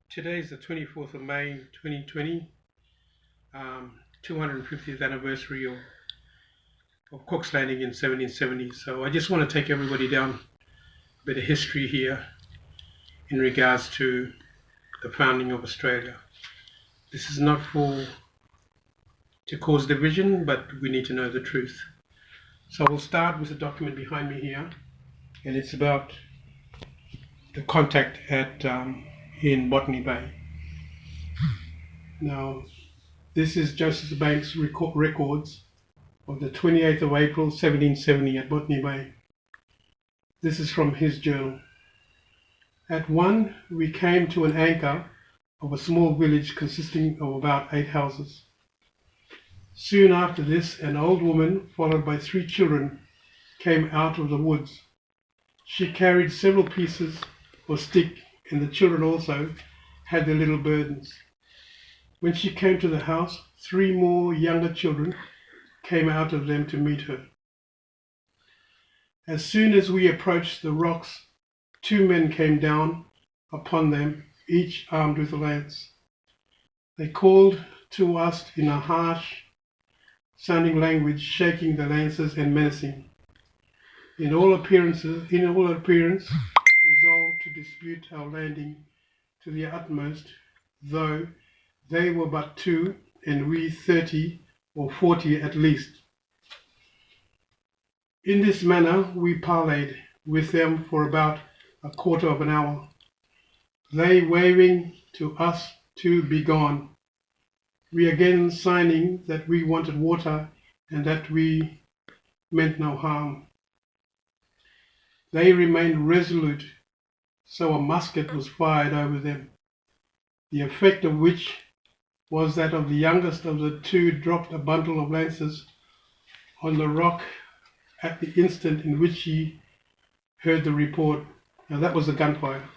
Today is the 24th of May 2020, 250th anniversary of Cook's Landing in 1770. So I just want to take everybody down a bit of history here in regards to the founding of Australia. This is not to cause division, but we need to know the truth. So we'll start with the document behind me here, and it's about the contact in Botany Bay. Now, this is Joseph Banks' records of the 28th of April 1770 at Botany Bay. This is from his journal. At 1, we came to an anchor of a small village consisting of about 8 houses. Soon after this, an old woman, followed by 3 children, came out of the woods. She carried several pieces of stick, and the children also had their little burdens. When she came to the house, 3 more younger children came out of them to meet her. As soon as we approached the rocks, 2 men came down upon them, each armed with a lance. They called to us in a harsh sounding language, shaking the lances and menacing. In all appearance, resolved to dispute our landing to the utmost, though they were but 2 and we 30 or 40 at least. In this manner we parleyed with them for about a quarter of an hour, they waving to us to be gone, we again signing that we wanted water and that we meant no harm. They remained resolute, so a musket was fired over them, the effect of which was that of the youngest of the 2 dropped a bundle of lances on the rock at the instant in which he heard the report. Now that was the gunfire.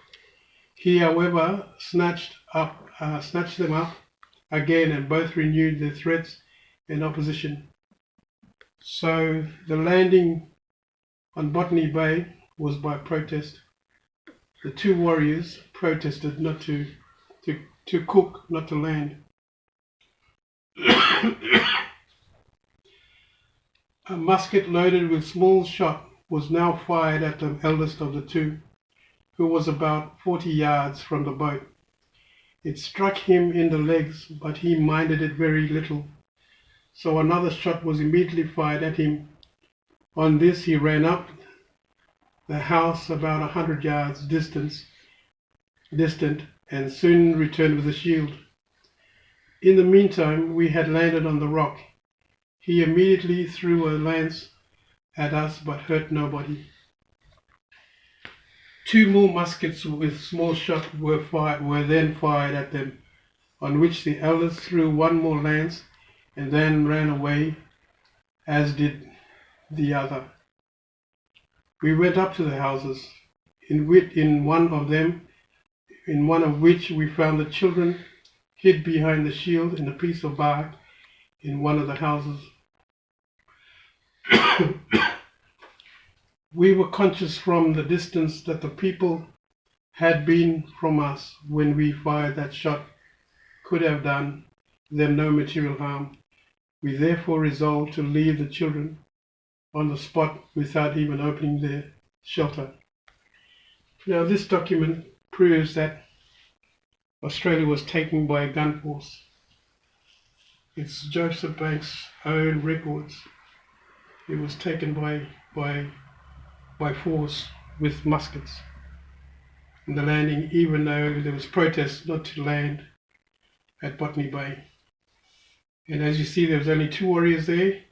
He, however, snatched them up again, and both renewed their threats and opposition. So the landing on Botany Bay was by protest. The 2 warriors protested not to cook, not to land. A musket loaded with small shot was now fired at the eldest of the 2, who was about 40 yards from the boat. It struck him in the legs, but he minded it very little. So another shot was immediately fired at him. On this he ran up the house about 100 yards distant, and soon returned with a shield. In the meantime, we had landed on the rock. He immediately threw a lance at us, but hurt nobody. 2 more muskets with small shot were then fired at them, on which the eldest threw 1 more lance and then ran away, as did the other. We went up to the houses, in one of which we found the children hid behind the shield and a piece of bark in one of the houses. We were conscious from the distance that the people had been from us when we fired that shot could have done them no material harm. We therefore resolved to leave the children on the spot without even opening their shelter. Now this document proves that Australia was taken by a gun force. It's Joseph Banks' own records. It was taken by force with muskets. And the landing, even though there was protest not to land at Botany Bay. And as you see, there was only 2 warriors there,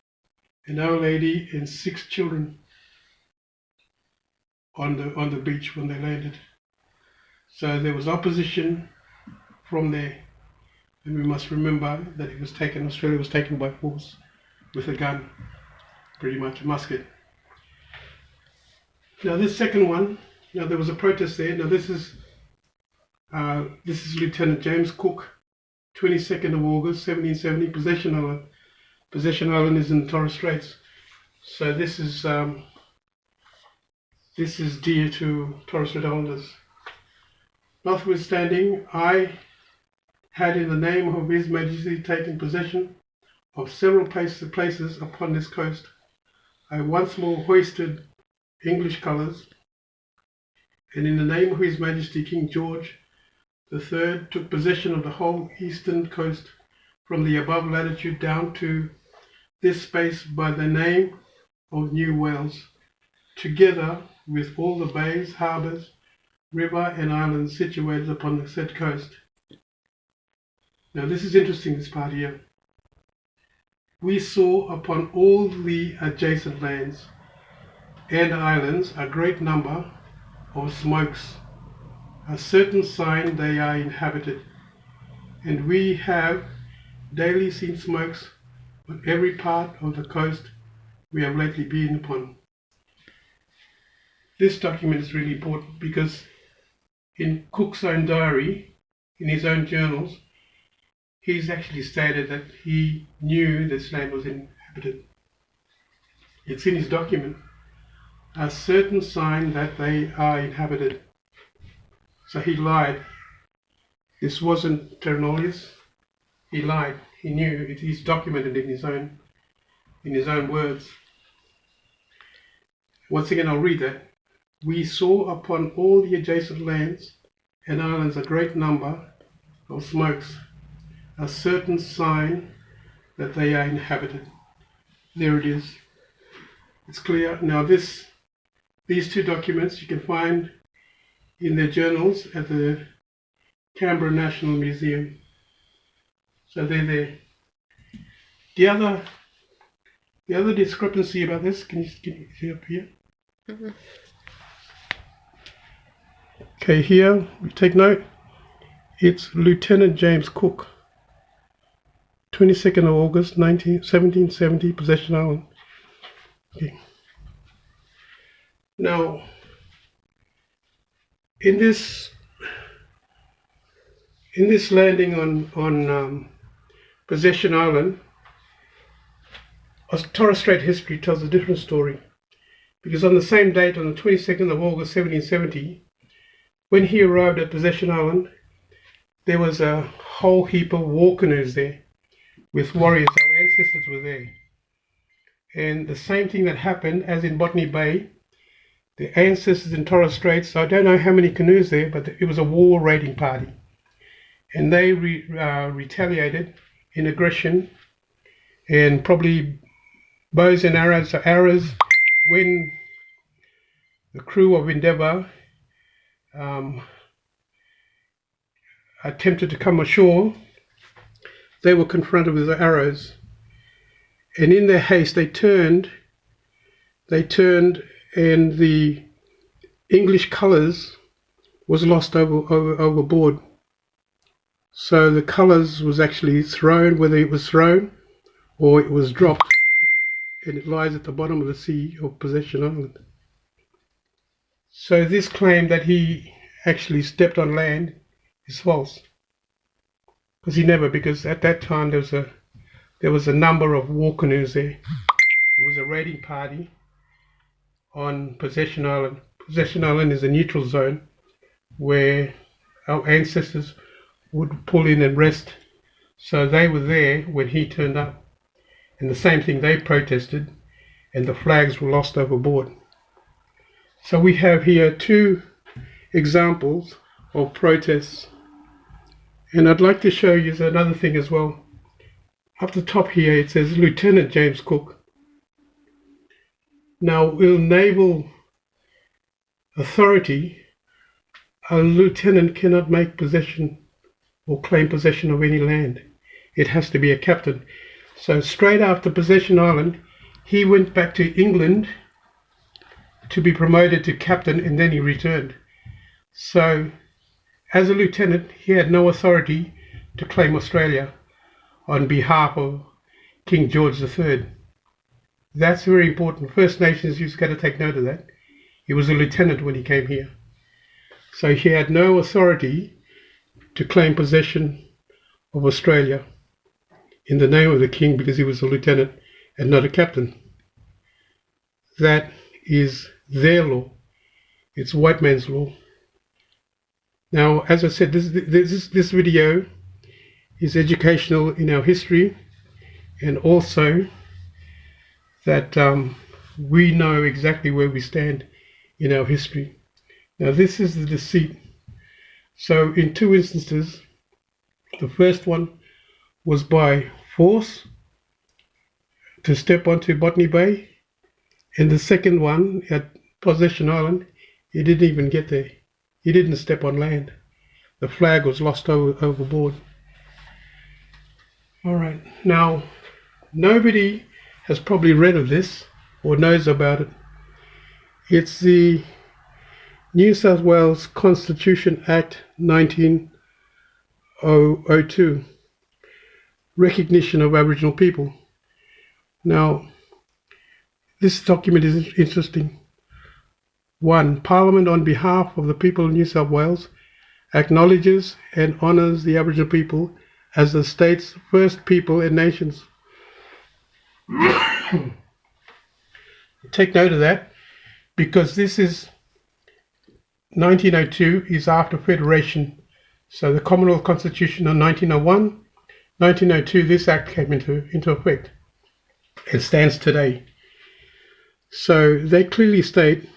an old lady and 6 children on the beach when they landed. So there was opposition from there. And we must remember that Australia was taken by force with a gun, pretty much a musket. Now this second one, there was a protest there. Now this is Lieutenant James Cook, 22nd of August 1770. Possession Island is in the Torres Straits. So this is dear to Torres Strait Islanders. Notwithstanding, I had in the name of His Majesty taken possession of several places upon this coast. I once more hoisted English colours, and in the name of His Majesty King George III took possession of the whole eastern coast from the above latitude down to this space by the name of New Wales, together with all the bays, harbours, river and islands situated upon the said coast. Now this is interesting, this part here. We saw upon all the adjacent lands and islands a great number of smokes, a certain sign they are inhabited, and we have daily seen smokes on every part of the coast we have lately been upon. This document is really important because in Cook's own diary, in his own journals, he's actually stated that he knew this land was inhabited. It's in his document, a certain sign that they are inhabited. So he lied. This wasn't terra nullius. He lied. He knew it. He's documented in his own words. Once again, I'll read that. We saw upon all the adjacent lands and islands a great number of smokes, a certain sign that they are inhabited. There it is. It's clear. Now these two documents you can find in their journals at the Canberra National Museum. So they're there. The other discrepancy about this, can you see up here? Mm-hmm. Okay, here we take note. It's Lieutenant James Cook, 22nd of August 1770, Possession Island. Okay. Now, in this landing on Possession Island, Torres Strait history tells a different story, because on the same date, on the 22nd of August 1770, when he arrived at Possession Island, there was a whole heap of war canoes there with warriors. Our ancestors were there. And the same thing that happened as in Botany Bay, the ancestors in Torres Straits, I don't know how many canoes there, but it was a war raiding party. And they retaliated in aggression and probably bows and arrows. So arrows, when the crew of Endeavour attempted to come ashore, they were confronted with the arrows. And in their haste, they turned, and the English colours was lost overboard. So the colours was actually thrown, whether it was thrown or it was dropped, and it lies at the bottom of the sea of Possession Island. So this claim that he actually stepped on land is false, because at that time there was a number of war canoes there. It was a raiding party on Possession Island. Possession Island is a neutral zone where our ancestors would pull in and rest. So they were there when he turned up. And the same thing, they protested and the flags were lost overboard. So we have here two examples of protests. And I'd like to show you another thing as well. Up the top here it says Lieutenant James Cook. Now, in naval authority, a lieutenant cannot make possession or claim possession of any land. It has to be a captain. So straight after Possession Island, he went back to England to be promoted to captain, and then he returned. So as a lieutenant, he had no authority to claim Australia on behalf of King George III. That's very important. First Nations, you've got to take note of that. He was a lieutenant when he came here. So he had no authority to claim possession of Australia in the name of the king, because he was a lieutenant and not a captain. That is their law. It's white man's law. Now, as I said, this video is educational in our history, and also that we know exactly where we stand in our history. Now, this is the deceit. So in two instances, the first one was by force to step onto Botany Bay, and the second one at Possession Island, he didn't even get there. He didn't step on land. The flag was lost overboard. All right, now nobody has probably read of this or knows about it. It's the New South Wales Constitution Act 1902, recognition of Aboriginal people. Now, this document is interesting. 1. Parliament, on behalf of the people of New South Wales, acknowledges and honours the Aboriginal people as the state's first people and nations. Take note of that, because this is 1902 is after Federation. So the Commonwealth Constitution of 1901, 1902, this act came into effect. It stands today. So they clearly state,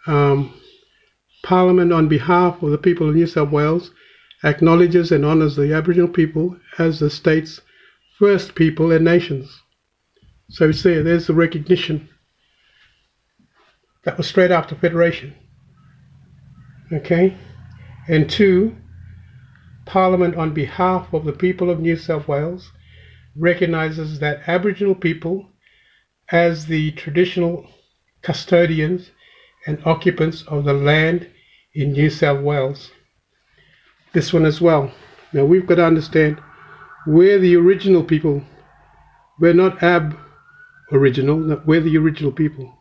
Parliament, on behalf of the people of New South Wales, acknowledges and honours the Aboriginal people as the state's first people and nations. So it's there's the recognition. That was straight after Federation. Okay? And 2, Parliament, on behalf of the people of New South Wales, recognises that Aboriginal people as the traditional custodians and occupants of the land in New South Wales. This one as well. Now we've got to understand, we're the original people. We're not ab-original, we're the original people.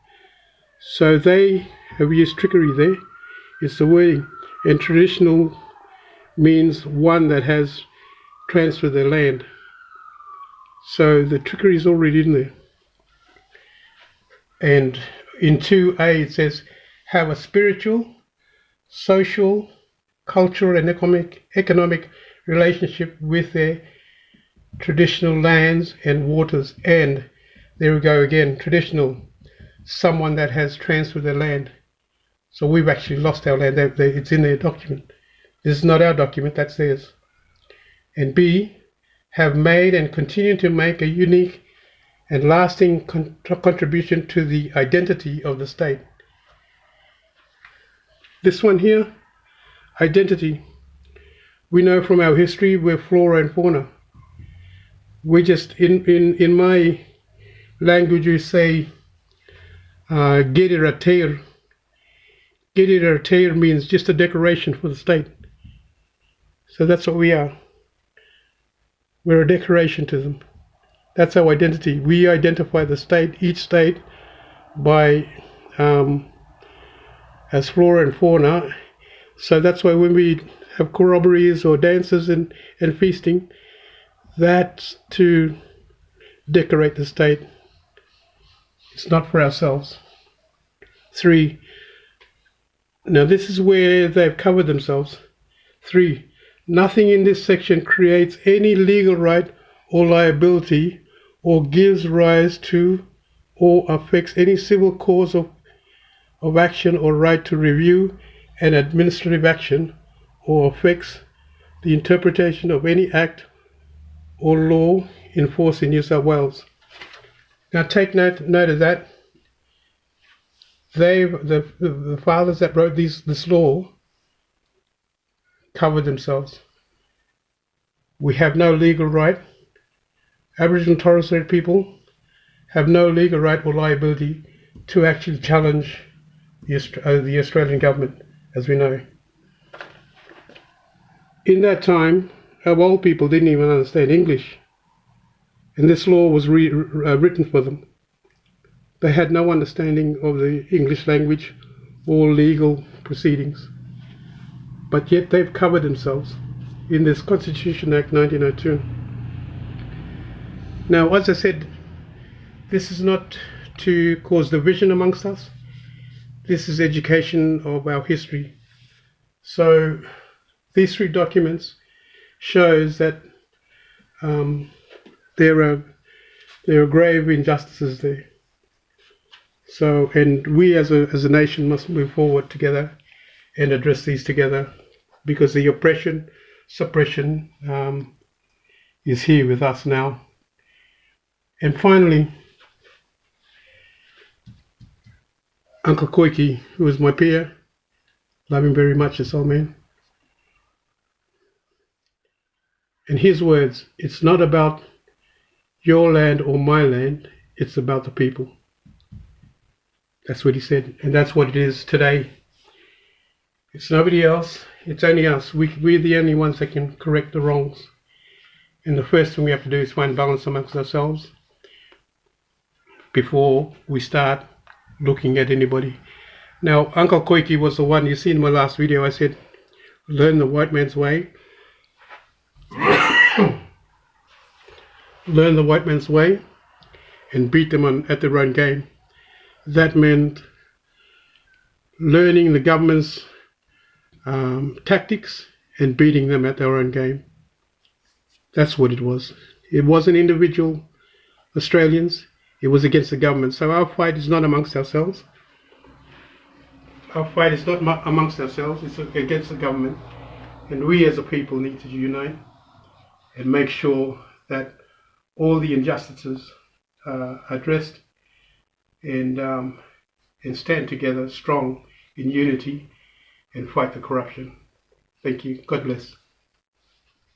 So they have used trickery there. It's the wording. And traditional means one that has transferred their land. So the trickery is already in there. And in 2A it says, have a spiritual, social, cultural and economic relationship with their traditional lands and waters. And there we go again, traditional, someone that has transferred their land. So we've actually lost our land. It's in their document. This is not our document, that's theirs. And B, have made and continue to make a unique and lasting contribution to the identity of the state. This one here, identity. We know from our history we're flora and fauna. We just, in my language, you say, Gedirateir. Gedirateir means just a decoration for the state. So that's what we are. We're a decoration to them. That's our identity. We identify the state, each state, by as flora and fauna. So that's why when we have corroborees or dances and feasting, that's to decorate the state. It's not for ourselves. 3. Now this is where they've covered themselves. 3. Nothing in this section creates any legal right or liability or gives rise to or affects any civil cause of action or right to review an administrative action or affects the interpretation of any act or law in force in New South Wales. Now take note of that. The fathers that wrote this law covered themselves. We have no legal right. Aboriginal and Torres Strait people have no legal right or liability to actually challenge the Australian government, as we know. In that time, our old people didn't even understand English, and this law was written for them. They had no understanding of the English language or legal proceedings, but yet they've covered themselves in this Constitution Act 1902. Now, as I said, this is not to cause division amongst us. This is education of our history. So these three documents shows that there are grave injustices there. So, and we as a nation must move forward together and address these together, because the oppression, suppression is here with us now. And finally, Uncle Koiki, who is my peer, love him very much, this old man. And his words, it's not about your land or my land, it's about the people. That's what he said, and that's what it is today. It's nobody else, it's only us. We're the only ones that can correct the wrongs. And the first thing we have to do is find balance amongst ourselves before we start looking at anybody. Now, Uncle Koiki was the one, you see in my last video, I said, learn the white man's way. Learn the white man's way and beat them at their own game. That meant learning the government's tactics and beating them at their own game. That's what it was. It wasn't individual Australians, it was against the government. So our fight is not amongst ourselves. Our fight is not amongst ourselves, it's against the government. And we as a people need to unite and make sure that all the injustices are addressed and stand together strong in unity and fight the corruption. Thank you. God bless.